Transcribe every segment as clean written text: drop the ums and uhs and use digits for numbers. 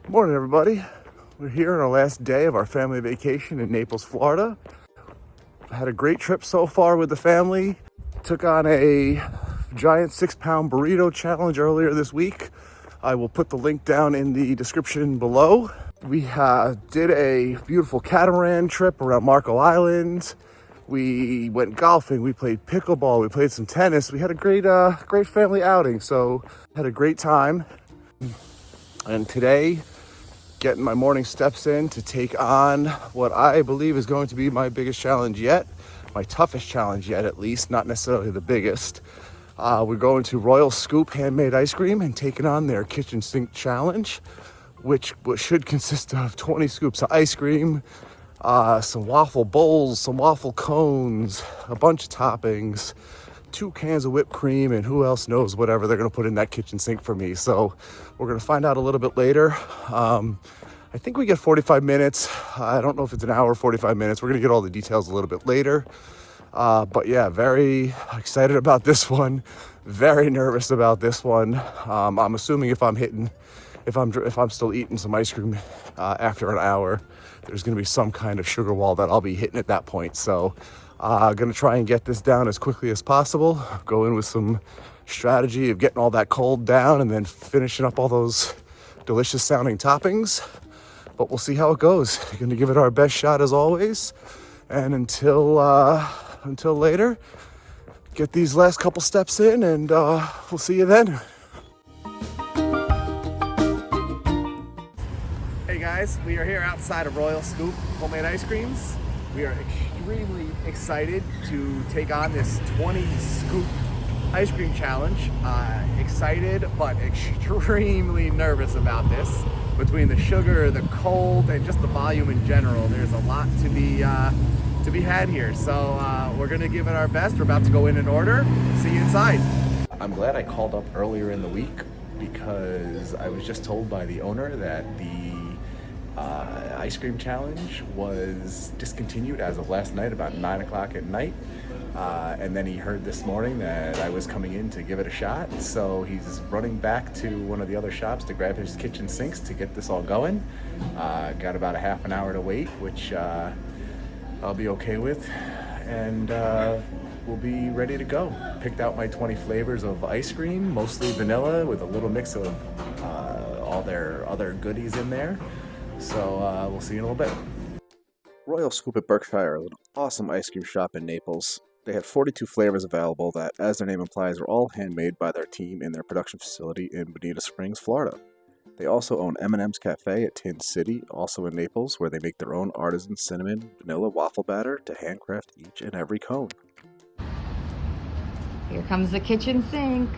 Morning, everybody. We're here on our last day of our family vacation in Naples, Florida. Had a great trip so far with the family. Took on a giant 6-pound burrito challenge earlier this week. I will put the link down in the description below. We did a beautiful catamaran trip around Marco Island. We went golfing, we played pickleball, we played some tennis. We had a great family outing, so had a great time. And today, getting my morning steps in to take on what I believe is going to be my biggest challenge yet, my toughest challenge yet at least, not necessarily the biggest. We're going to Royal Scoop Handmade Ice Cream and taking on their kitchen sink challenge, which should consist of 20 scoops of ice cream, some waffle bowls, some waffle cones, a bunch of toppings, 2 cans of whipped cream, and who else knows whatever they're going to put in that kitchen sink for me. So we're going to find out a little bit later. I think we get 45 minutes. I don't know if it's an hour or 45 minutes. We're going to get all the details a little bit later. But yeah, very excited about this one. Very nervous about this one. I'm assuming if I'm still eating some ice cream after an hour, there's going to be some kind of sugar wall that I'll be hitting at that point. So going to try and get this down as quickly as possible. Go in with some strategy of getting all that cold down and then finishing up all those delicious sounding toppings. But we'll see how it goes. We're going to give it our best shot as always. And until later, get these last couple steps in, and we'll see you then. Hey guys, we are here outside of Royal Scoop Homemade Ice Creams. We are extremely excited to take on this 20 scoop ice cream challenge. Excited, but extremely nervous about this. Between the sugar, the cold, and just the volume in general, there's a lot to be had here. So we're gonna give it our best. We're about to go in and order. See you inside. I'm glad I called up earlier in the week because I was just told by the owner that the ice cream challenge was discontinued as of last night, about 9 o'clock at night. And then he heard this morning that I was coming in to give it a shot. So he's running back to one of the other shops to grab his kitchen sinks to get this all going. Got about a half an hour to wait, which I'll be okay with. And we'll be ready to go. Picked out my 20 flavors of ice cream, mostly vanilla with a little mix of all their other goodies in there. So we'll see you in a little bit. Royal Scoop at Berkshire is an awesome ice cream shop in Naples. They had 42 flavors available that, as their name implies, are all handmade by their team in their production facility in Bonita Springs, Florida. They also own M&M's Cafe at Tin City, also in Naples, where they make their own artisan cinnamon vanilla waffle batter to handcraft each and every cone. Here comes the kitchen sink.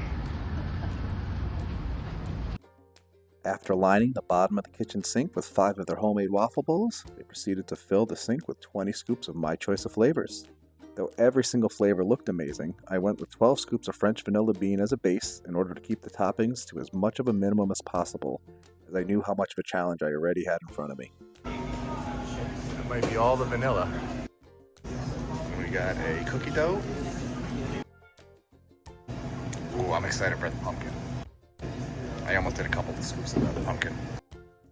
After lining the bottom of the kitchen sink with 5 of their homemade waffle bowls, they proceeded to fill the sink with 20 scoops of my choice of flavors. Though every single flavor looked amazing, I went with 12 scoops of French vanilla bean as a base in order to keep the toppings to as much of a minimum as possible, as I knew how much of a challenge I already had in front of me. That might be all the vanilla. We got a cookie dough. Ooh, I'm excited for the pumpkin. I almost did a couple of scoops of the pumpkin.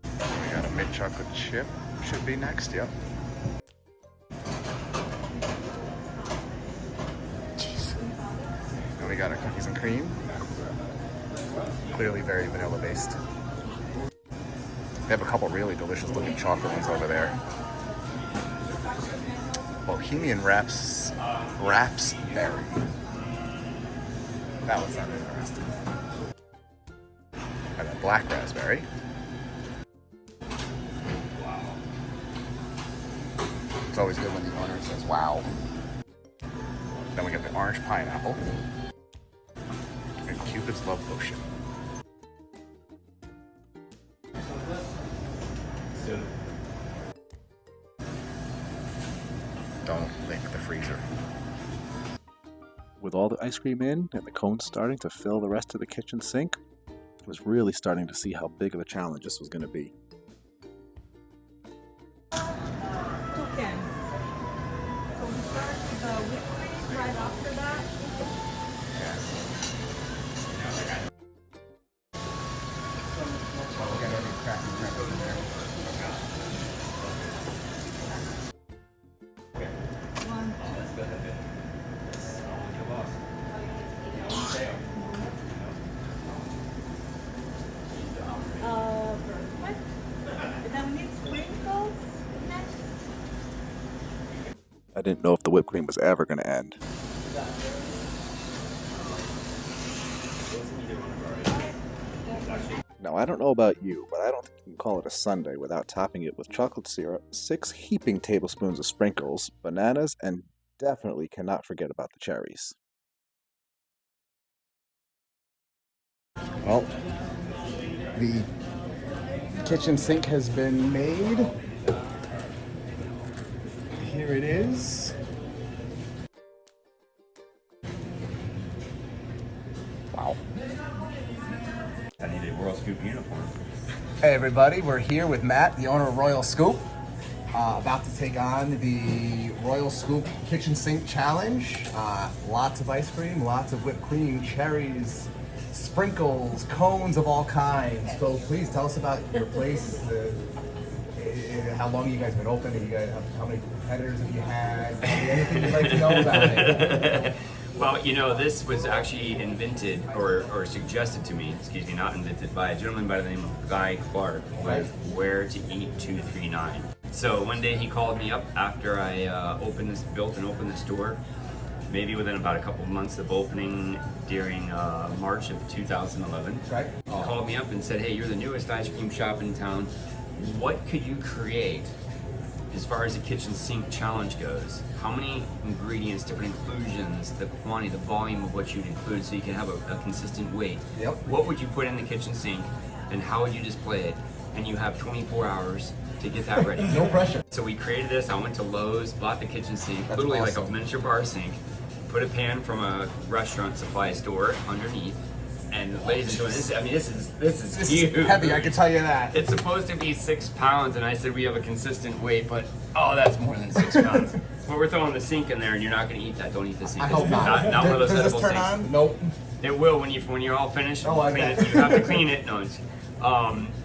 We got a mint chocolate chip, should be next, yep. Jeez. And we got our cookies and cream. Clearly very vanilla based. They have a couple really delicious looking chocolate ones over there. Bohemian raspberry. That was not interesting. And a black raspberry. It's always good when the owner says, wow. Then we got the orange pineapple. And Cupid's Love Potion. Don't lick the freezer. With all the ice cream in and the cones starting to fill the rest of the kitchen sink, I was really starting to see how big of a challenge this was going to be. Okay. So we start with the whipped cream right after that. We'll get every crack and didn't know if the whipped cream was ever going to end. Now, I don't know about you, but I don't think you can call it a sundae without topping it with chocolate syrup, 6 heaping tablespoons of sprinkles, bananas, and definitely cannot forget about the cherries. Well, the kitchen sink has been made. Here it is. Wow. I need a Royal Scoop uniform. Hey everybody, we're here with Matt, the owner of Royal Scoop, about to take on the Royal Scoop Kitchen Sink Challenge. Lots of ice cream, lots of whipped cream, cherries, sprinkles, cones of all kinds. So please tell us about your place, how long you guys been open, how many competitors have you had, anything you'd like to know about it. Well, you know, this was actually invented or suggested to me, not invented, by a gentleman by the name of Guy Clark with Where to Eat 239. So one day he called me up after I built and opened the store, maybe within about a couple of months of opening during March of 2011. Right. He called me up and said, hey, you're the newest ice cream shop in town. What could you create as far as the kitchen sink challenge goes? How many ingredients, different inclusions, the quantity, the volume of what you'd include so you can have a consistent weight? Yep. What would you put in the kitchen sink and how would you display it? And you have 24 hours to get that ready. No pressure. So we created this. I went to Lowe's, bought the kitchen sink, That's literally awesome. like a miniature bar sink, put a pan from a restaurant supply store underneath. And ladies and gentlemen, this is huge. Heavy, I can tell you that. It's supposed to be 6 pounds, and I said we have a consistent weight, but oh, that's more than 6 pounds. Well, we're throwing the sink in there, and you're not going to eat that. Don't eat the sink. I hope not. Not one of those Does edible this turn sinks. on? Nope. It will when you're all finished. Oh, I clean bet. it. You have to clean it. No.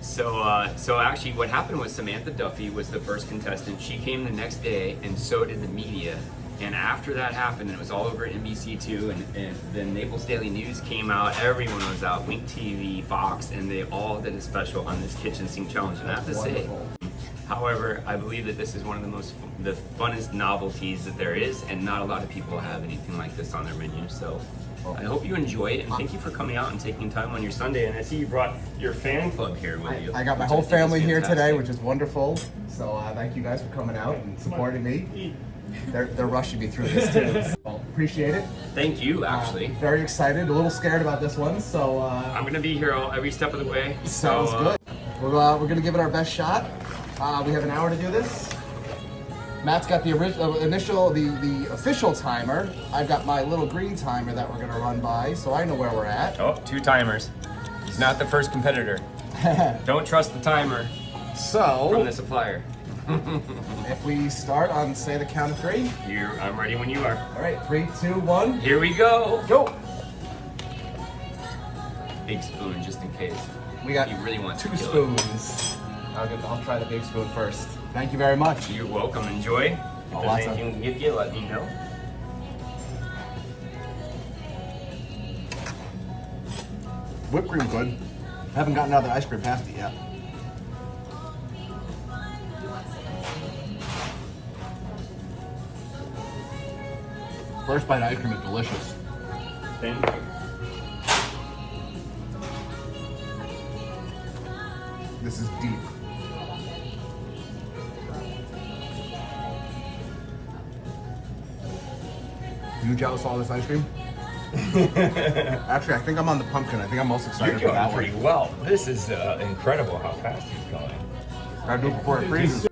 So actually, what happened was Samantha Duffy was the first contestant. She came the next day, and so did the media. And after that happened, and it was all over NBC2, and the Naples Daily News came out, everyone was out, Wink TV, Fox, and they all did a special on this kitchen sink challenge. And I have to say, however, I believe that this is one of the funnest novelties that there is, and not a lot of people have anything like this on their menu. So I hope you enjoy it, and thank you for coming out and taking time on your Sunday. And I see you brought your fan club here with you. I got my whole family here today, which is wonderful. So thank you guys for coming out and supporting me. They're rushing me through this too. So appreciate it. Thank you, actually. Very excited, a little scared about this one. So I'm gonna be here every step of the way. sounds good. We're gonna give it our best shot. We have an hour to do this. Matt's got the the official timer. I've got my little green timer that we're gonna run by, so I know where we're at. Oh, 2 timers. He's not the first competitor. Don't trust the timer from So the supplier. if we start on, say, the count of 3. I'm ready when you are. All right, 3, 2, 1. Here we go. Go. Big spoon, just in case. We got He really wants 2 to kill it. spoons. I'll try the big spoon first. Thank you very much. You're welcome. Enjoy. If Oh, there's lots of- anything we can give you, let me know. Whipped cream good. Haven't gotten another ice cream past it yet. First bite of ice cream is delicious. Thank you. This is deep. You jealous of all this ice cream? Actually, I think I'm on the pumpkin. I think I'm most excited for that one. well. This is incredible how fast he's going. Gotta do it before it freezes.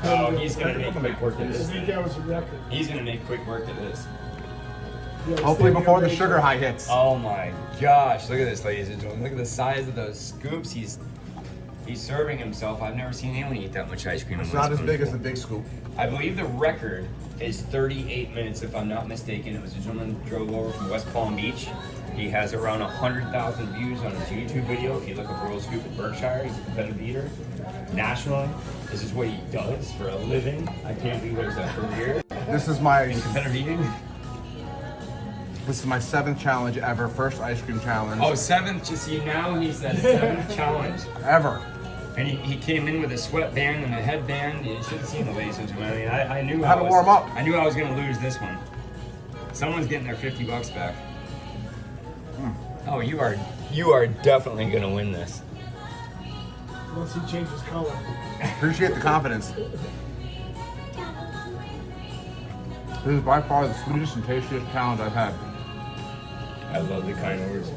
Oh, he's gonna make quick work of I this. think that was a record. He's gonna make quick work of this. Hopefully before the sugar high hits. Oh my gosh, look at this, ladies and gentlemen. Look at the size of those scoops he's serving himself. I've never seen anyone eat that much ice cream in It's one not as big as spoonful. the big scoop. I believe the record is 38 minutes, if I'm not mistaken. It was a gentleman who drove over from West Palm Beach. He has around 100,000 views on his YouTube video. If you look up Royal Scoop at Berkshire, he's a competitive eater. Nationally, this is what he does for a living. I can't believe there's that career This is my in competitive eating. 7th challenge ever. First ice cream challenge Oh, 7th. You see, now he's at 7th challenge. ever. And he came in with a sweatband and a headband. You should have seen the laces. I mean, I knew How to warm up. I knew I was going to lose this one. Someone's getting their $50 back. Oh, you are definitely going to win this. Once he changes color. Appreciate the confidence. This is by far the sweetest and tastiest challenge I've had. I love the kind words.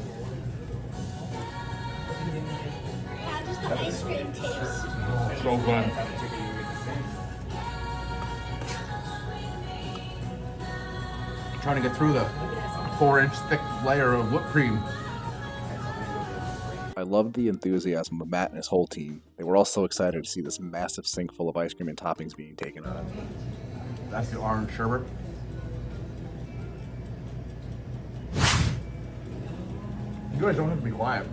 How does the ice cream taste? So good. Trying to get through the 4-inch thick layer of whipped cream. I loved the enthusiasm of Matt and his whole team. They were all so excited to see this massive sink full of ice cream and toppings being taken on. That's the orange sherbet. You guys don't have to be quiet.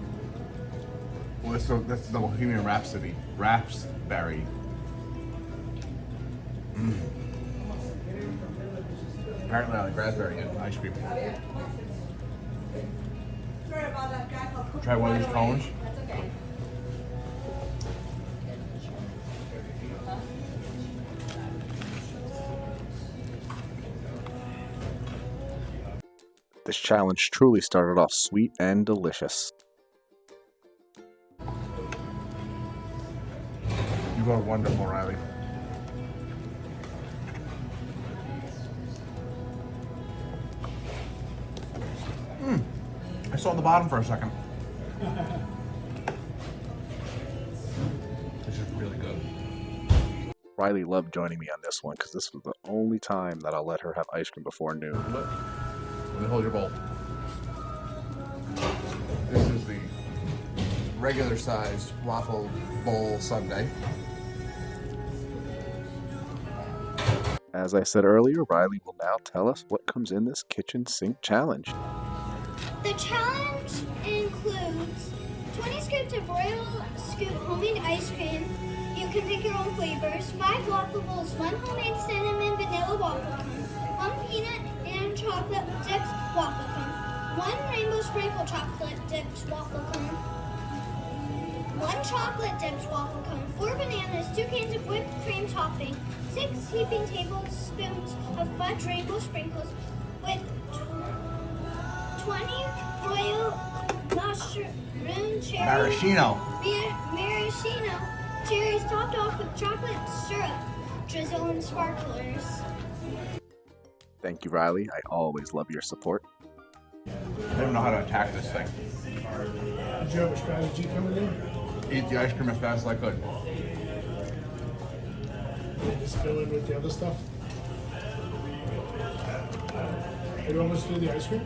Well, that's the Bohemian Rhapsody. Raspberry. Apparently I like raspberry in ice cream. Try one of these cones. This challenge truly started off sweet and delicious. You are wonderful, Riley. I saw the bottom for a second. This is really good. Riley loved joining me on this one because this was the only time that I'll let her have ice cream before noon. Let me hold your bowl. This is the regular sized waffle bowl sundae. As I said earlier, Riley will now tell us what comes in this kitchen sink challenge. The challenge includes 20 scoops of royal scoop homemade ice cream. You can pick your own flavors. 5 waffle bowls, 1 homemade cinnamon vanilla waffle cone, 1 peanut and chocolate dipped waffle cone, 1 rainbow sprinkle chocolate dipped waffle cone, 1 chocolate dipped waffle cone, 4 bananas, 2 cans of whipped cream topping, 6 heaping tablespoons of fudge rainbow sprinkles with 20 royal mushroom cherry Maraschino. maraschino cherries topped off with chocolate syrup, drizzle, and sparklers. Thank you, Riley. I always love your support. I don't know how to attack this thing. Did you have a strategy coming in? Eat the ice cream as fast as I could. Just fill in with the other stuff? Are you almost through the ice cream?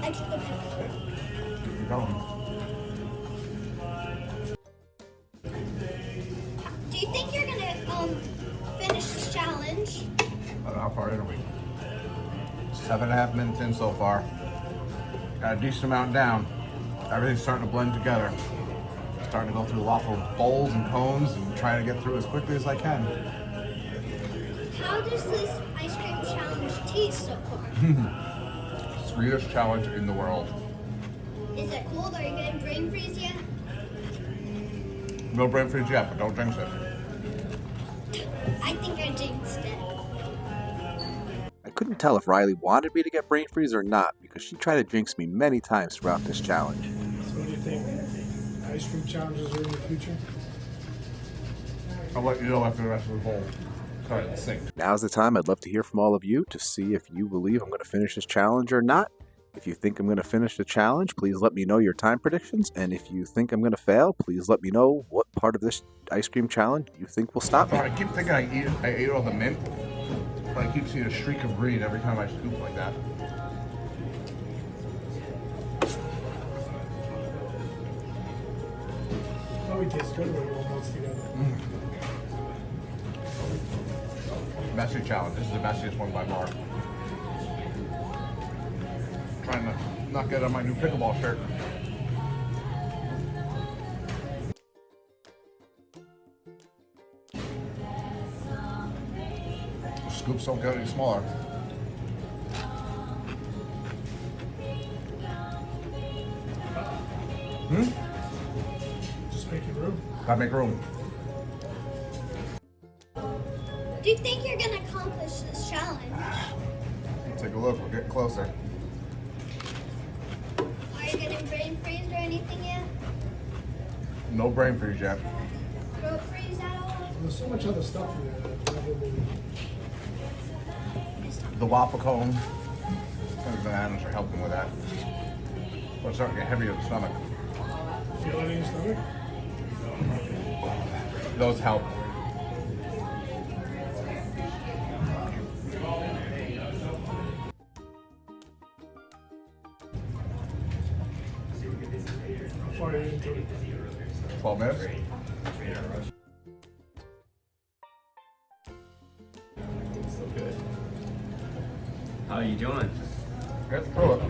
Extra bit. Keep going. Do you think you're gonna finish this challenge? I don't know how far in are we? 7.5 minutes in so far. Got a decent amount down. Everything's starting to blend together. Starting to go through the waffle bowls and cones and trying to get through as quickly as I can. How does this ice cream challenge taste so far? Sweetest challenge in the world. Is it cold? Are you getting brain freeze yet? No brain freeze yet, but don't jinx it. I think I jinxed it. I couldn't tell if Riley wanted me to get brain freeze or not because she tried to jinx me many times throughout this challenge. So what do you think? Ice cream challenges are in the future? I'll let you know after the rest of the bowl. Sorry, the sink. Now's the time I'd love to hear from all of you to see if you believe I'm going to finish this challenge or not. If you think I'm going to finish the challenge, please let me know your time predictions. And if you think I'm going to fail, please let me know what part of this ice cream challenge you think will stop me. I keep thinking I ate all the mint, but I keep seeing a streak of green every time I scoop like that. Probably tastes good when it all melts together. Messy challenge. This is the messiest one by far. Trying to not get on my new pickleball shirt. scoops don't get any smaller. Just making room. Gotta make room. Do you think you're gonna accomplish this challenge? Take a look, we're getting closer. Are you getting brain freeze or anything yet? No brain freeze yet. Throat freeze at all? There's so much other stuff in there that probably. The waffle cone and bananas are helping with that. But it's starting to get heavy in the stomach. Feel it in your stomach? Those help. How far are you into it? 12 minutes. So good. How are you doing? Get through it.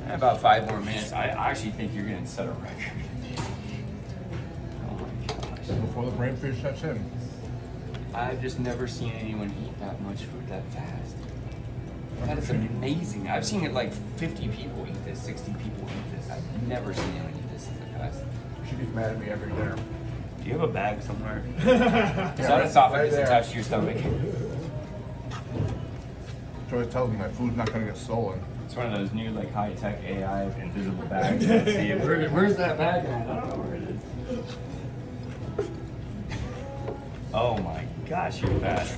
About 5 more minutes. I actually think you're gonna set a record. Oh my gosh. Before the brain freeze sets in. I've just never seen anyone eat that much food that fast. That is amazing. I've seen it like 50 people eat this, 60 people eat this. I've never seen anyone eat this that fast. She gets mad at me every dinner. Do you have a bag somewhere? So that esophagus attached to your stomach. She always tells me my food's not gonna get stolen. It's one of those new like high-tech AI invisible bags. Let's see, where's that bag? I don't know where it is. Oh my gosh, you're fast.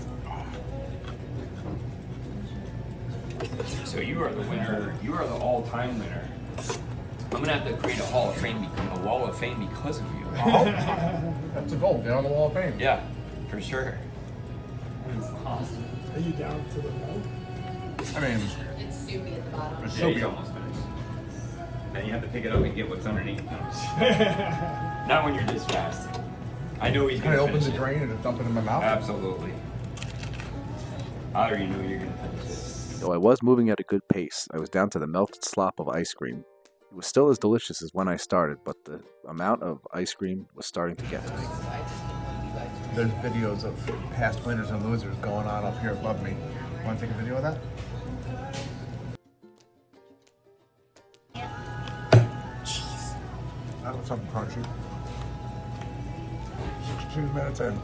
So you are the winner. You are the all-time winner. I'm gonna have to create a wall of fame because of you. That's a goal. Get on the wall of fame. Yeah, for sure. That is awesome. Are you down to the mouth? I mean, It's soupy at the bottom. it's Yeah, so he's almost finished. Then you have to pick it up and get what's underneath. Not when you're this fast. I know he's Can I gonna open finish the it. drain and just dump it in my mouth? Absolutely. I already know you're gonna finish it. Though I was moving at a good pace, I was down to the melted slop of ice cream. It was still as delicious as when I started, but the amount of ice cream was starting to get to me. There's videos of past winners and losers going on up here above me. Want to take a video of that? Jeez. That was something crunchy. 16 minutes in.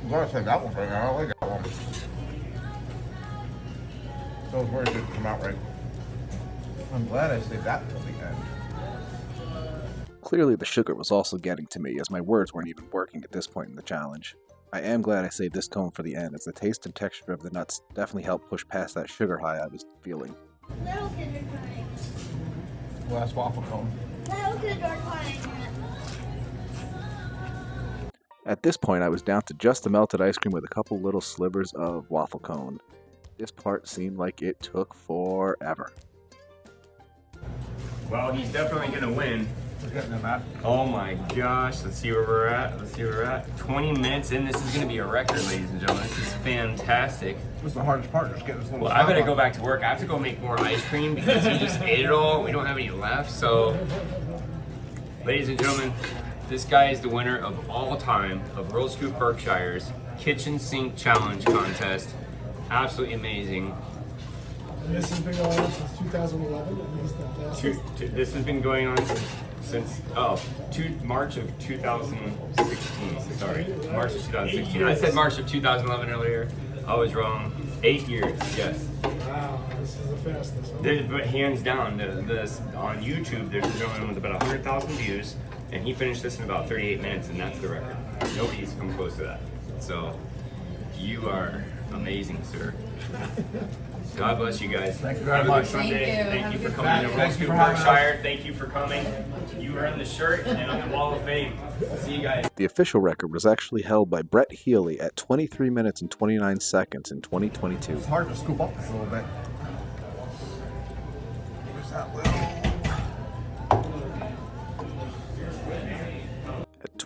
I'm glad I saved that one for you. I like that one. Those words didn't come out right. I'm glad I saved that till the end. Clearly, the sugar was also getting to me, as my words weren't even working at this point in the challenge. I am glad I saved this cone for the end, as the taste and texture of the nuts definitely helped push past that sugar high I was feeling. Little kids are crying. Last waffle cone. Little kids are crying. At this point, I was down to just the melted ice cream with a couple little slivers of waffle cone. This part seemed like it took forever. Well, he's definitely gonna win. We're getting them at. Oh my gosh, let's see where we're at. 20 minutes in, this is gonna be a record, ladies and gentlemen. This is fantastic. This is the hardest part, just getting this little Well, I better stop go on. back to work. I have to go make more ice cream because he just ate it all. We don't have any left, so. Ladies and gentlemen, this guy is the winner of all time of Roll Scoop Berkshire's Kitchen Sink Challenge Contest. Absolutely amazing. And this has been going on since 2011, and he's the fastest. This has been going on since March of 2016. Sorry, March of 2016. I said March of 2011 earlier. I was wrong. 8 years, yes. Wow, this is the fastest. But hands down, on YouTube, there's a gentleman with about 100,000 views, and he finished this in about 38 minutes, and that's the record. Nobody's come close to that. So, you are amazing, sir. God bless you guys. Thank you very Have a much. good Sunday. Thank you. Thank Have you a for good coming to Thank Roll you Scoop for having us. Berkshire. Thank you for coming. You earned the shirt and on the Wall of Fame. See you guys. The official record was actually held by Brett Healy at 23 minutes and 29 seconds in 2022. It's hard to scoop up this a little bit. Where's that little?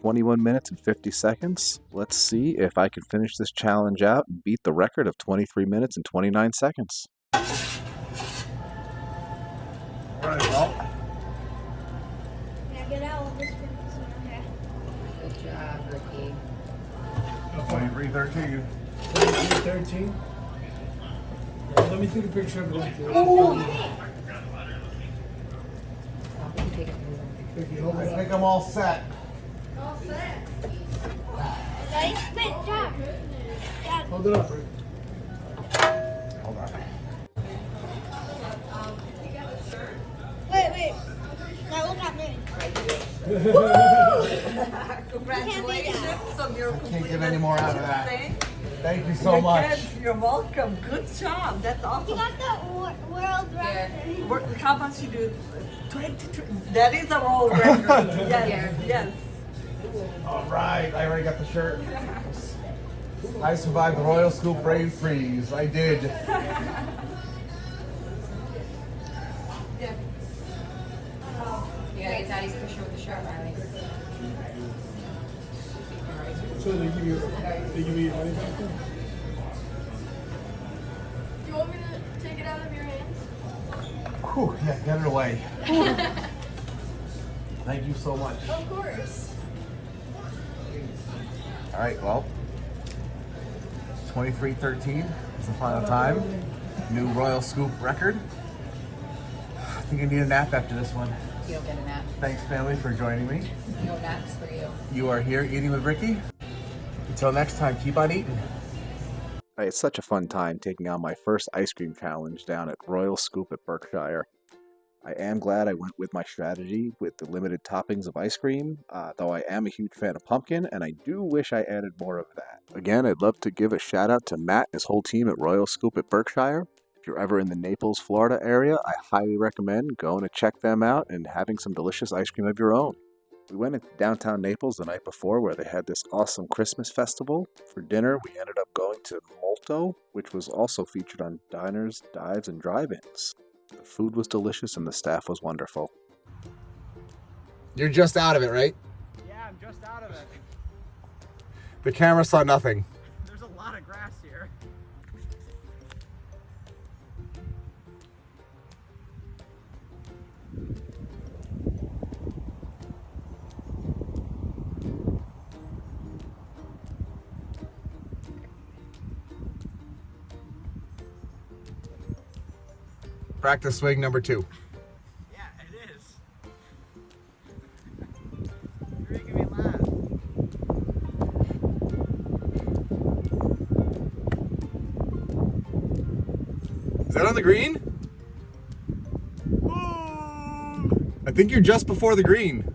21 minutes and 50 seconds. Let's see if I can finish this challenge out and beat the record of 23 minutes and 29 seconds. All right, well, Can I get out of this for okay? Good job, Ricky. 23:13. 13. Let me take a picture of it. Ricky, hold I it up. think I'm all set. All set. Ready? Wait, Dad. Dad. Hold it up, Rick. Hold on. Wait. Now look at me. Congratulations on your Can't get any more out of that. thing. Thank you so much. You're welcome. Good job. That's You awesome. got the world record. How much you do? 23. That is a world record. Yes. All right, I already got the shirt. I survived the Royal Scoop Brain Freeze. I did. You gotta get Daddy's picture with the shirt, Riley. So they give you your money back then? Do you want me to take it out of your hands? Whew, yeah, get it away. Thank you so much. Of course. All right, well, 23:13 is the final time. New Royal Scoop record. I think I need a nap after this one. You don't get a nap. Thanks, family, for joining me. No naps for you. You are here eating with Ricky. Until next time, keep on eating. I had such a fun time taking on my first ice cream challenge down at Royal Scoop at Berkshire. I am glad I went with my strategy with the limited toppings of ice cream, though I am a huge fan of pumpkin, and I do wish I added more of that. Again, I'd love to give a shout out to Matt and his whole team at Royal Scoop at Berkshire. If you're ever in the Naples, Florida area, I highly recommend going to check them out and having some delicious ice cream of your own. We went into downtown Naples the night before where they had this awesome Christmas festival. For dinner, we ended up going to Molto, which was also featured on diners, dives, and drive-ins. The food was delicious and the staff was wonderful. You're just out of it, right? Yeah, I'm just out of it. The camera saw nothing. There's a lot of grass here. Practice swing number 2. Yeah, it is. You're making me laugh. Is that on the green? I think you're just before the green.